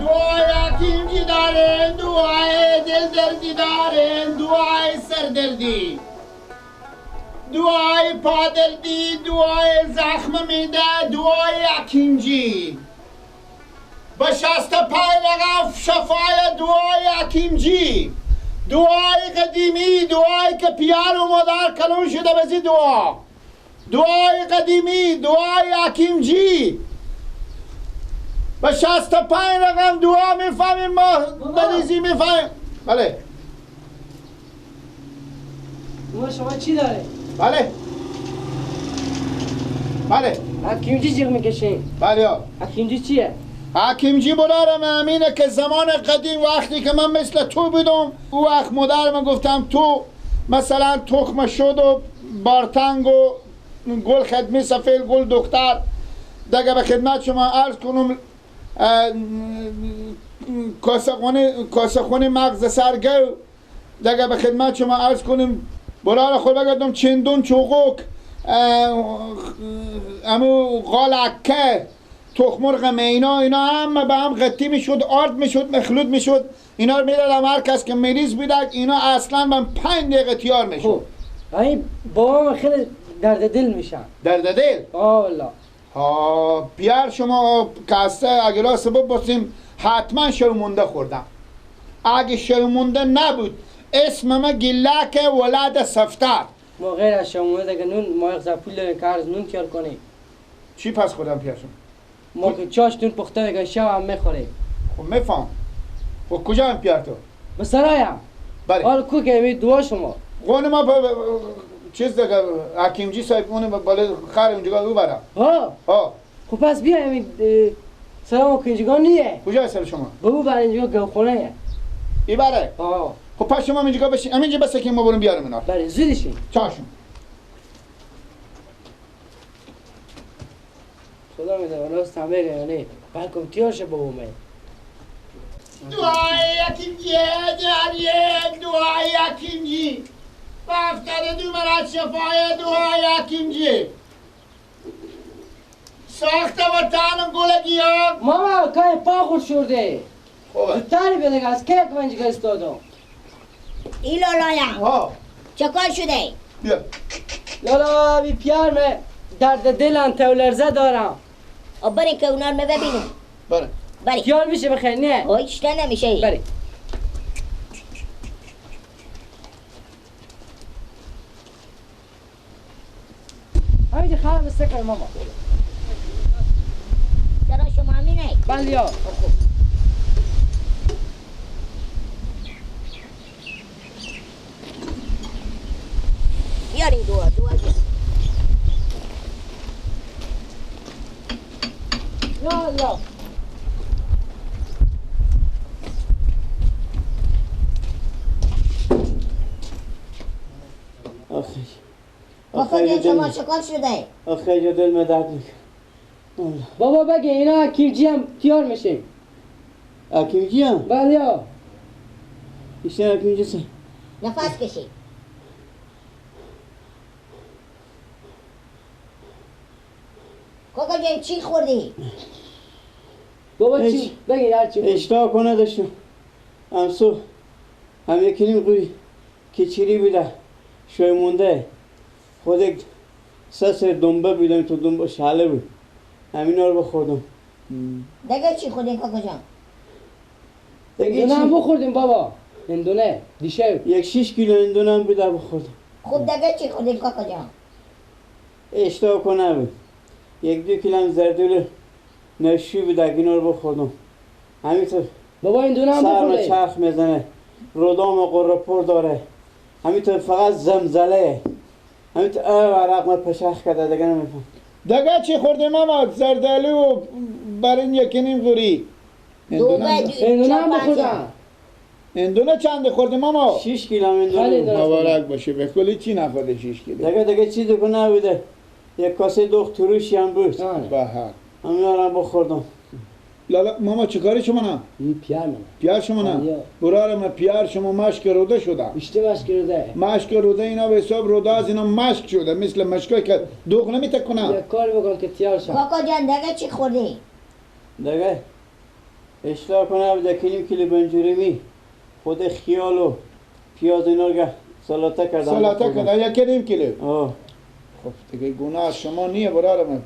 دعای حکیمجی دارن، دعای دل دردی دارن، دعای سردردی، دعای پادردی، دعای زخم میده، دعای حکیمجی. به 65 رقم شفای دعای حکیمجی، دعای قدیمی، دعای که پیار و مادر کلون شده بزی دعا، دعای قدیمی، دعای حکیمجی. به 65 رقم دعا میفهمیم ما بریزی میفهمیم. بله شما چی داره؟ بله بله حکیمجی جیغ میکشین. بله حکیمجی چیه؟ حکیمجی برارم امینه که زمان قدیم وقتی که من مثل تو بودم او وقت مادرم گفتم تو مثلا تخم شد و بارتنگ و گل خدمی سفید گل دختر دیگه به خدمت شما عرض کنم کاسه خونه مغز سرگو دیگه به خدمت شما عرض کنم برای خود بگردم چندون چوقوک امو غالکه تخمرغ مینا اینا هم به هم غطی میشد آرد میشد مخلوط میشد اینا رو میدادم هر کس که مریض بودک اینا اصلا من 5 دقیقه تیار میشد. خب این بابا خیلی درد دل میشن. درد دل؟ والله ها بیار شما کاسه اگه سبب بسیم حتما شرمونده خوردم. اگه شرمونده نبود اسم ما گیلک ولد سفتر. ما غیر از شرمونده دیگه نون ما یک پول داریم که از نون تیار کنیم. چی پس خودم پیاشم؟ ما که چاشتون پخته دیگه شب هم میخوریم. خب میفهم. خب کجا هم پیار تو؟ به سرایم. بله. حالا کو که می دعا شما. قونه ما چیز دیگه حکیمجی صاحب اون بالا خر اونجا او برا. ها. خب پس بیا همین سلام کنجگان نیه. کجا هست شما؟ بابو برای اینجا گوخونه. ای بره. خب پس شما اینجا بشین. همینجا بس که ما بریم بیارم اینا. بله زودشین. چاشون. خدا میده ولاست هم بگه یا نه. بلکم تیارشه بابو می. دعای حکیمجی در یک دعای حکیمجی. و 72 مرد شفای دعای حکیمجی. ساخته و تانم گلگی ها. ماما که پا خود شده. خوبه. تاری بیدگه از که کنجی که استادم. ای لالایا. ها. چه کار شده؟ بیا. لالا بی پیار می درد دلم تولرزه دارم. بریم که اونا رو ببینیم. بره. بریم. پیار میشه بخیر نه؟ ایشته نمیشه. بریم. همینجا خراب سکر ماما. چرا شما همینه؟ بله یا. بیاریم دعا بیار. یا الله. آخه شما شکار شده؟ آخه دل من درد میکنه. بابا بگه اینا حکیمجی هم تیار میشه. حکیمجی هم؟ بله یا. بیشتر حکیمجی سه. نفس کشید. کاکا جان چی خوردی؟ بابا چی؟ بگیر هر چی خوردی. اشتها کنه داشتم. امسو هم یکنیم قوی کچیری بیده شوی مونده خود سر دنبه بیدم تو دنبه شاله بود همین رو بخوردم. دیگه چی خوردین کاکا جان؟ اندونه هم بخوردیم بابا. اندونه دیشه 6 کیلو اندونه هم بیده بخوردم. خب دیگه چی خوردین کاکا جان؟ اشتها کنه بود 1-2 کیلو هم زردول نشوی بیده اینا رو بخوردم. همینطور بابا اندونه هم سرم بخوردیم. چرخ میزنه رودام قرپور داره همینطور فقط زمزله همینطور عرق ما پشخ کرده دیگه نمیفهم. دیگه چی خوردیم ماما؟ زردالو و برین یکنیم غوری. اندونه هم بخوردم. اندونه چند خوردیم ماما؟ 6 کیلو هم اندونه. مبارک باشه به کلی چی نخورده 6 کیلو؟ دیگه چیزی که نبوده یک کاسه دخت تروشی هم بود. به همین هم بخوردم. لالا ماما چیکاری شما نه؟ این پیار منه. پیار شما نه؟ برای من پیار شما مشک روده شده. بیشتر مشک روده. مشک روده اینا به حساب روده از اینا مشک شده مثل مشکایی که دوغ نمیتکنه. یک کار بکن که تیار شد. کاکا جان دیگه چی خوردی؟ دیگه اشتراک کنه بده کنیم کیلو بنجوری خود خیال و پیاز اینا رو سلاته کردم. سلاته کردم یک نیم کیلو. آه. خب دیگه گناه شما نیه برادر من.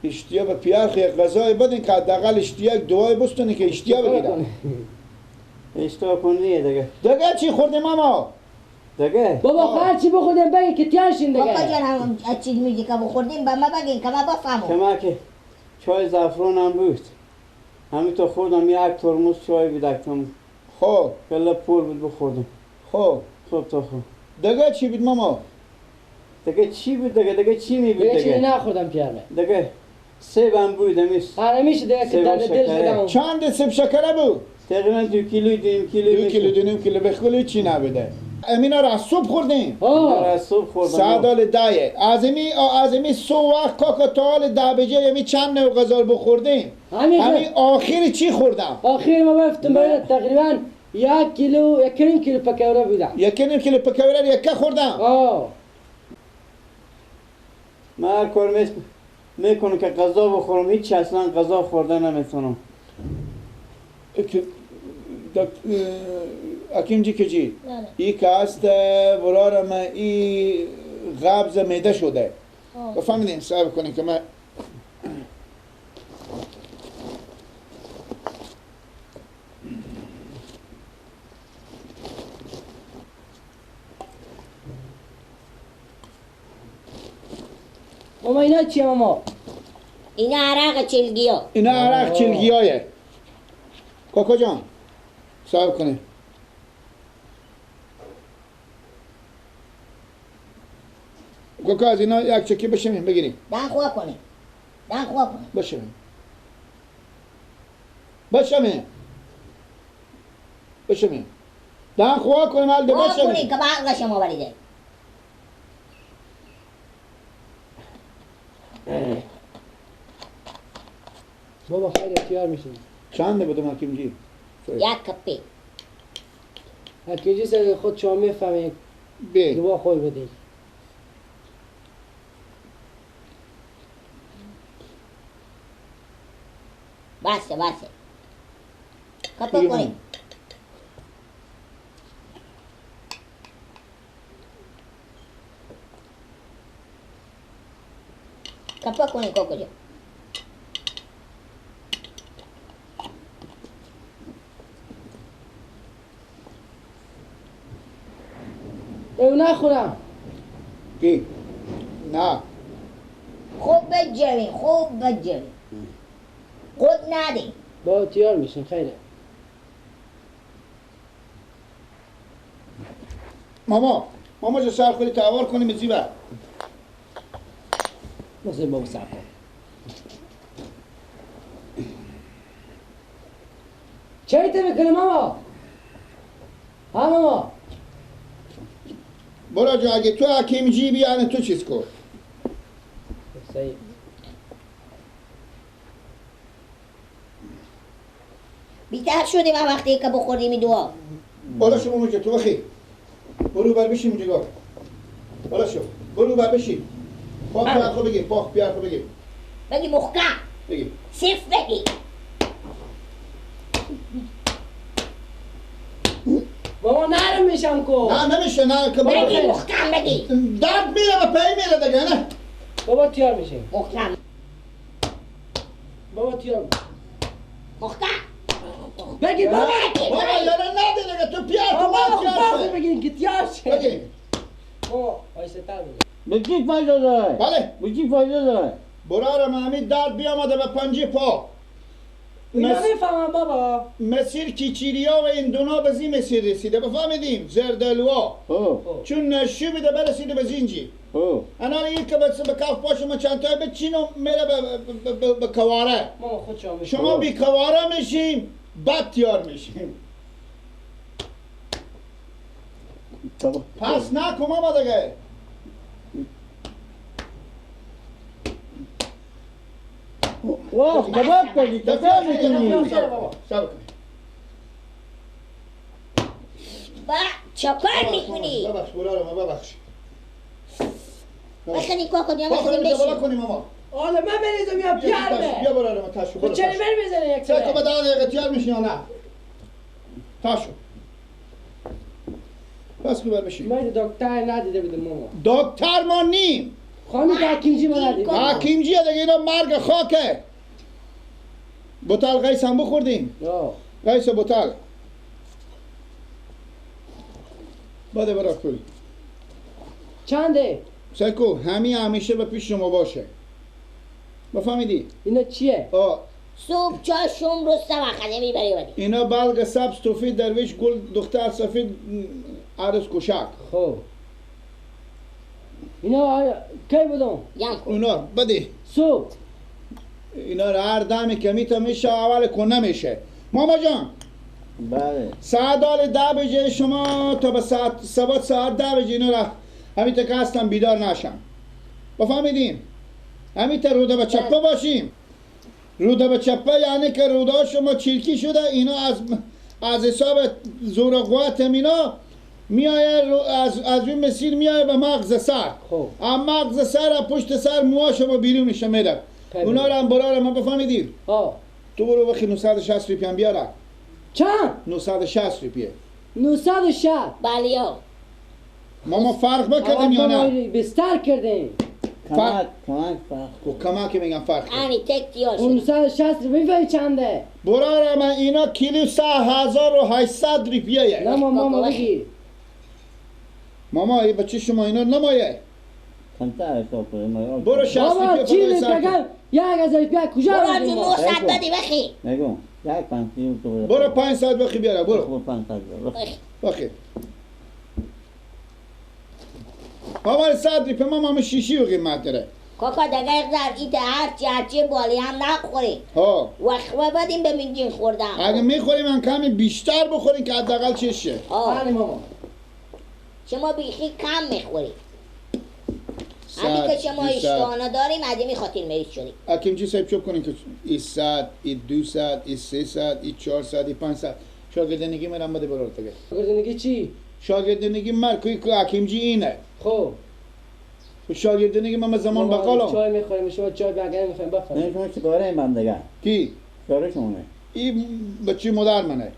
اشتیا به پیار یک غذای بدین که حداقل اشتیا یک دوای بستونی که اشتیا بگیرم. اشتراک کنیه دیگه. دیگه چی خوردیم ماما؟ دیگه بابا خواهر چی بخودیم بگی که تیارشین کاکا دیگه. جان هم چیز میگی که بخوردیم به ما بگین که ما بفهمم. کما که چای زعفران هم بود. همین تو خوردم یک ترمز چای بیدکتم. خب کلا پول بود بخوردم. خب خوب تا خوب. دیگه چی بود ماما؟ دیگه چی بود دیگه چی می بود دیگه چیزی دیگه؟ نخوردم پیرمه. دیگه سیب هم بود همیش. آره میشه دیگه که سیب در و دل شکره. شدم. چند سیب شکره بود؟ تقریبا 2 کیلو 2 کیلو 2 کیلو 2 نیم کیلو بخولی چی نبوده. امینا را از صبح خوردیم. آه از صبح خوردم. سعدال دایه. از امی سو وقت کاکا تا حال ده بجه یمی چند نوع غذا بخوردیم. همین آخری چی خوردم؟ آخر ما بفتم باید تقریبا 1 کیلو 1 کیلو پکوره بودم. 1 نیم کیلو پکوره یک خوردم. آه من هر کار میکنم که غذا بخورم هیچ اصلا غذا خوردن نمیتونم. حکیم جی که جی ای که هست برار من ای قبض میده شده بفهمیدین صبر کنین که من ماما اینا چیه ماما؟ اینا عرق چلگیا. اینا عرق چلگیایه کاکا جان صبر کنین کاکا از اینا یک چکی بشمیم بگیریم دن خواه کنیم. دن خواه کنیم. بشمیم دن خواه کنیم الده خواه کنیم بشمیم که به عقل شما بریده. بابا خیلی تیار میشیم. چنده بودم حکیم جی؟ یک کپی. هرکی سر خود شما میفهمید بی دوا خوی بدید. بسه کپا کنیم. کپا کنیم کاکا جان. او نخورم. کی؟ نه خوب بجوین خود ندیم. با تیار میشین خیلی. ماما جو سر خودی توار کنیم از زیبه مثل بابا سب کن. چه ایته میکنی ماما؟ ها ماما؟ برا جو اگه تو حکیم جی بیانه تو چیز کن صحیح. بیتر شدیم هم وقتی که بخوردیم دعا. بالا شو ماما جو تو بخی برو بر بشیم اونجا بالا شو برو بر بشیم پاک پیار خو بگیم بگی محکم. بگیم صرف بگی. بابا نرم میشم کو. نه نمیشه نه که بگی برو محکم بگی. درد میره و پی میره دیگه نه بابا تیار میشیم. محکم. بابا تیار. محکم. بگید بابا. بابا یاره نده دیگه تو پیار تو بابا ما خب پیار بابا شه بگید که تیار شه. بگیم بابا آیسته تر بگید. بگی فایده داره. بله بگی فایده داره. برارم همین درد بیامده به پنجه پا اینا میفهمم بابا. مسیر کیچیریا و اندونا به زی مسیر رسیده بفهمیدیم زردالوا چون نشی بده برسیده به زینجی انا این که بس به کف پاشو ما چند تا بچینو میره به کواره ماما خود شما بی کواره میشیم بد تیار میشیم پس نکن ماما دیگه واه کباب کنی کباب میکنی با چکار میکنی؟ ببخش برارم ببخش بخنی کاکا جان بالا بخنیم کنیم بالا بشیم. کنیم ماما حالا من بریزم یا پیار بیا برای من تشو برو چرا من میزنه یک سه به 10 دقیقه تیار میشی یا نه تشو بس خوبه بشی من دکتر ندیده بودم ماما دکتر ما نیم خانم حکیمجی من ندیده حکیمجی دیگه اینا مرگ خاکه بوتل قیس هم بخوردیم قیس بوتل بده برای کلی چنده؟ سکو همیشه به پیش شما باشه بفهمیدی؟ اینا چیه؟ صبح چای شوم رستم اخده میبری بدی اینا بلگ سبز توفید درویش گل دختر سفید عرض کشک خب اینا کی بودم؟ اونا بده صبح اینا را هر دمی که میتا میشه اول کنه میشه ماما جان بله ساعت دال 10 بجه شما تا به ساعت 10 بجه اینا را همیتا که هستم بیدار نشم بفهمیدین همیتا روده به چپه باشیم روده به چپه یعنی که روده شما چیرکی شده اینا از حساب زور و قوت اینا میایه از این مسیر میایه به مغز سر اما مغز سر پشت سر موها شما بیرون میشه میره اونا رو هم برای ما بفهمیدین تو برو بخی 960 روپیه هم بیاره چند؟ 960 روپیه 960 بله ما فرق بکردیم یا نه؟ بستر کردیم کمک کمک میگم فرق اینی تک تیار شد 960 روپیه چنده؟ برای من اینا کیلو 3800 روپیه نه ماما بگیر ماما ای بچه شما اینا نمایه کمتر حساب کنیم برو 60 روپیه بابا چی بگم 1000 روپیه کجا برو بدیم جو 900 بدی بخی نگو یک 500 تو برو 500 بخی بیاره برو 500 بخی بابا 100 روپیه ماما شیشی رو قیمت داره کاکا دقیق در ایت هرچی بالی هم نخوری وقت بدیم به من جین خوردم اگه میخوریم من کمی بیشتر بخوریم که حداقل چشه بله ماما شما بیخی کم میخوری همین که شما اشتهانه داریم عدی میخواتین مریض شدیم حکیمجی صاحب چوب کنین که ای 100 ای 200 ای 300 ای 400 ای 500 شاگردنگی میرم بده برار تگه شاگردنگی چی؟ شاگردنگی مرکوی که حکیمجی اینه خب شاگردنگی من زمان بقالم چای میخوریم شما چای بگره میخوریم بفرمایید شما چیکاره من دیگه کی؟ چاره شما این بچه مادر منه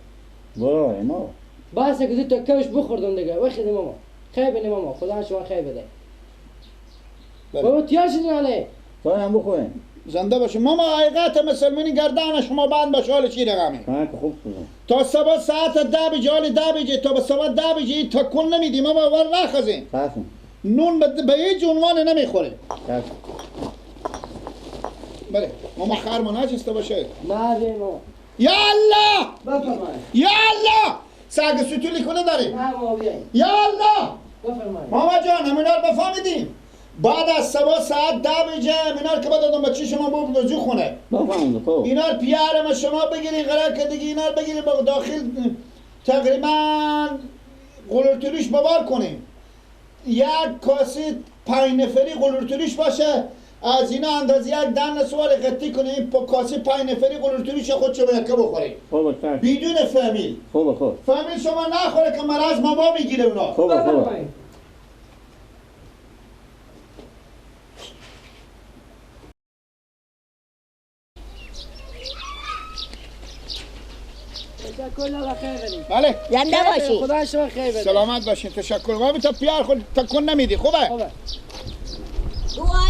برای ما بس که تو کمش بخوردم دیگه وخیدی ماما خیلی بینی ماما خدا شما خیلی بده بابا تیار شدین حاله تو هم بخورین زنده باشه ماما حقیقت مسلمانی گردن شما بند باشه حال چی رقمی خوب شدم تا صبح ساعت 10 بجه حال 10 بجه تا به صبح 10 بجه تکون نمیدی ماما ور نخزین قسم نون به هیچ عنوان نمیخوره قسم بله ماما خرما نچسته باشه نه بیم ماما یا الله بفرمایید یا الله سگ ستولی کنه داریم نه ماما بیایید یا الله بفرمایید ماما جان همینا رو بفهمیدیم بعد از صبح ساعت 10 بجه اینا رو که بدادم بچه شما بود وضو خونه بفهمید خب اینا رو پیارم شما بگیرین قرار که دیگه اینا رو بگیرین با داخل تقریبا قلورتوریش ببار کنیم یک کاسه 5 نفری قلورتوریش باشه از اینا اندازه یک دن سوال قطعی کنیم با کاسه 5 نفری قلورتوریش خودشو به یکه بخوریم بدون فامیل خوب فامیل شما نخوره که مرض ماما میگیره اونا خوب تشکر الله خیر بدیم بله زنده باشی خدا شما خیر بده سلامت باشین تشکر ما تا پیار خود تکون نمیدی خوبه دعای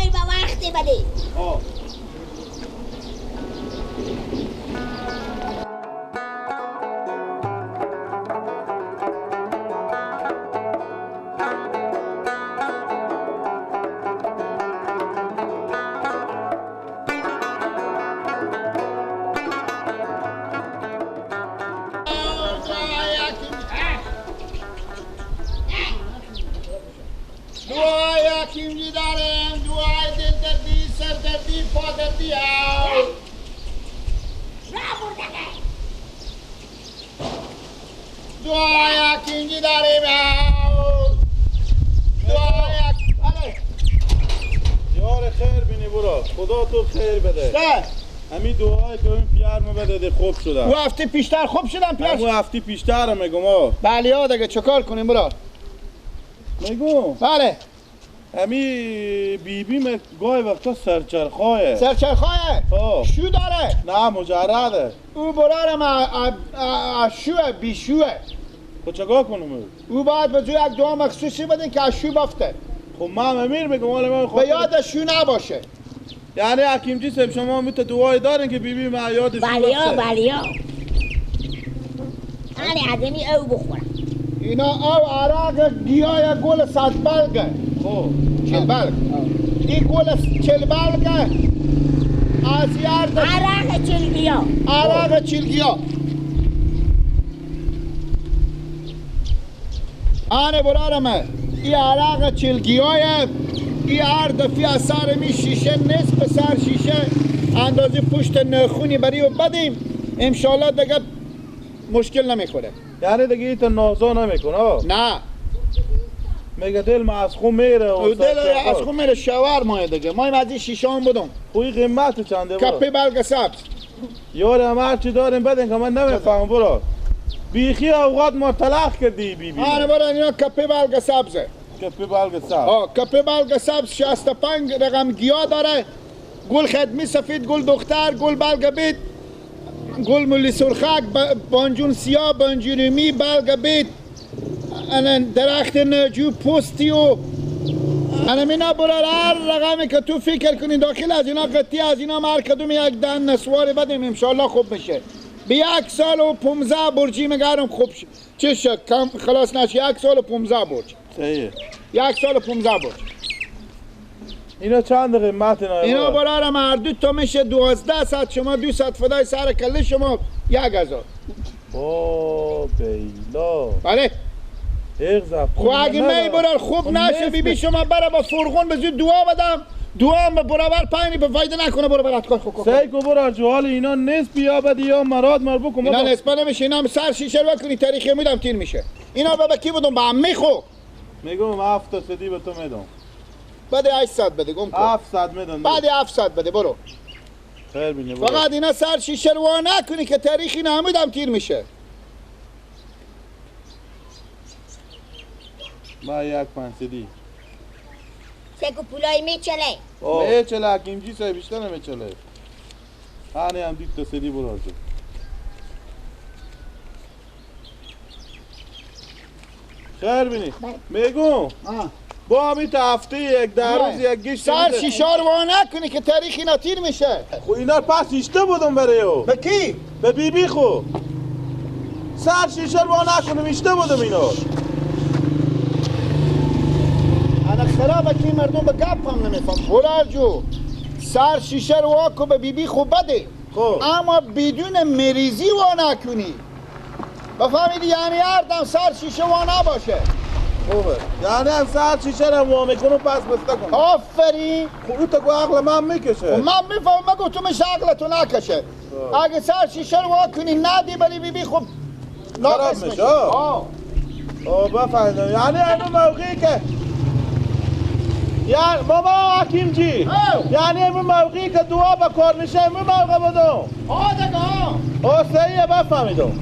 به وقتی بدی دعای حکیمجی دارم دعای دل دردی سر دردی پا دردی دعای حکیمجی دارم دعای یار خیر بینی برا خدا تو خیر بده همین دعای که این پیرمو بده خوب شدم او هفته پیشتر خوب شدم پیش او هفته پیشتر میگم بله ها دیگه چکار کنیم برا میگم بله امی بیبی گاهی وقتا سرچرخواه سرچرخواه؟ شو داره؟ نه مجرده. او برارم شوه بیشوه. خب چگاه کنم او باید به جای یک دعا مخصوصی بدین که اشو بافته. خب من امیر میگم ولی من به یاد شو نباشه. یعنی حکیمجی صاحب شما میتونه دعای دارین که بیبی من یادش بله بله من ادمی او بخورم. اینا او عرق گیاه گل صدبلگه. خب 40 بلگ. این گل 40 بلگه از یارد عرق 40 گیاه. عرق 40 گیاه. آنه برارمه این عرق 40 گیاه این هر دفعه از سر می شیشه نصف سر شیشه اندازه پشت نخونی برای و بدیم انشالله دیگه مشکل نمیخوره. یعنی دیگه ایتا نازا نمیکنه؟ نه میگه دل ما از خون میره و دل از خون میره شوار ماه دیگه مایم از این شیشه هم بدم. خوی قیمت چنده برا؟ کپی بلگ سبز یاره هم هرچی داریم بدین که من نمیفهم برا بیخی اوقات ما طلاق کردی بیبی. آنه برا اینا کپی بلگ سبزه. کپی بلگ سبز. کپی بلگ سبز 65 رقم گیاه داره. گل خدمی سفید، گل دختر، گل بلگ بیت، گل ملی سرخک، بانجون سیاه، بانجونمی، بلگ بیت، درخت نجو پستی و مینا برار هر رقمی که تو فکر کنی داخل از اینا قطعی از اینا هر کدوم یک دن نسواری بدیم انشالله خوب میشه. به 1 سال و 15 برجی میگرم خوب چه شد کم خلاص نشه 1 سال و 15 برج. صحیحه 1 سال و 15 برج. اینا چند قیمت اینا برارم هر دو تا میشه 1200 شما 200 فدای سر کله شما 1000. او بیلا بله خب اگه می برار خوب نشه بیبی شما برای با فرغون به زود دعا بدم دعا هم برابر پایینی به فایده نکنه برو برات کار خوب سعی کو برار جوال اینا نصف بیا بدی یا مراد مر بکن اینا نصف نمیشه اینا سر شیشه رو بکنی تاریخی میدم تیر میشه. اینا به کی بدم به عمی خو میگم 7 سدی به تو میدم. بده 800 بده گم کن 700 میدم. بعد 700 بده برو. خیر بینه برو. فقط اینا سر شیشه رو نکنی که تاریخی نمیدم تیر میشه. ما یک 500 سکو پولای میچله میچله حکیمجی صاحب بیشتر نمیچله. هانه هم دید تا سدی برو خیر بینی میگم با همی تا هفته یک در روز یک گشت سر شیشه رو نکنی که تاریخی نتیر میشه. خو اینا پس ایشته بودم برای او. به کی؟ به بیبی خو سر شیشه رو نکنم ایشته بودم اینا. انا خرابه که مردم به گپ هم نمیفهم. برار جو سر شیشه رو واکو به بیبی خوب بده اما بدون مریضی وا نکنی. بفهمیدی یعنی هر دم سر شیشه وا نباشه. خوبه یعنی هم سر شیشه رو وا میکنم پس بسته کنم. آفرین. خوب تو عقل من میکشه. من میفهم مگو تو میشه عقل تو نکشه. اگه سر شیشه رو وا کنی ندی بلی بیبی خوب ناقص میشه. بفهمیدم یعنی همون موقعی که یعنی بابا حکیمجی یعنی همون موقعی که دعا با کار میشه همون موقع بدم. صحیحه بفهمیدم.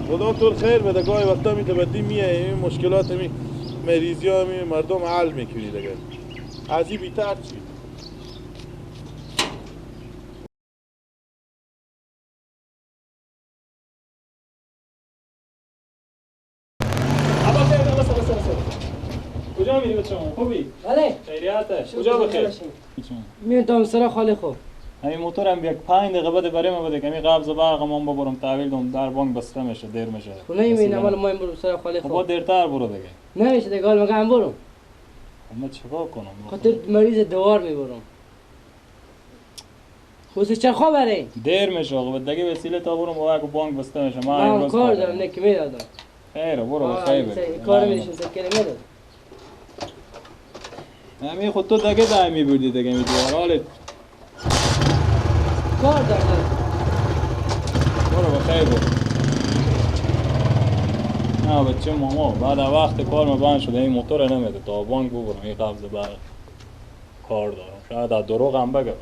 خدا تو خیر بده گاهی وقتا میتبدی میه این مشکلات می مریضی ها می مردم حل میکنی دیگه از این بیتر چی؟ کجا میری بچه‌ها؟ خوبی؟ بله خیریته؟ کجا بخیر؟ میام سر خاله خوب. همین موتورم یک 5 دقیقه بعد برای ما بده که می قبض برقم ببرم تحویل دم در بانک بسته میشه دیر میشه. خب نمیبینم حالا ما برو سر خاله خوب. خب دیرتر برو دیگه. نمیشه دیگه حالا میگم برو. ما چیکار کنم؟ خاطر مریض دوار میبرم. خود چه خبره؟ دیر میشه آقا دیگه وسیله تا برم با بانک بسته میشه. من امروز کار دارم نکی میدادم. خیر برو خیر. کار میشم سکر میداد. همین خود تو دیگه دائمی بودی دیگه میدوار حالت کار دارم. برو بخیر برو. نه بچه ماما بعد وقت کار ما بند شده این موتور نمیده تا بانک ببرم این قبض برق کار دارم شاید از دروغ هم بگم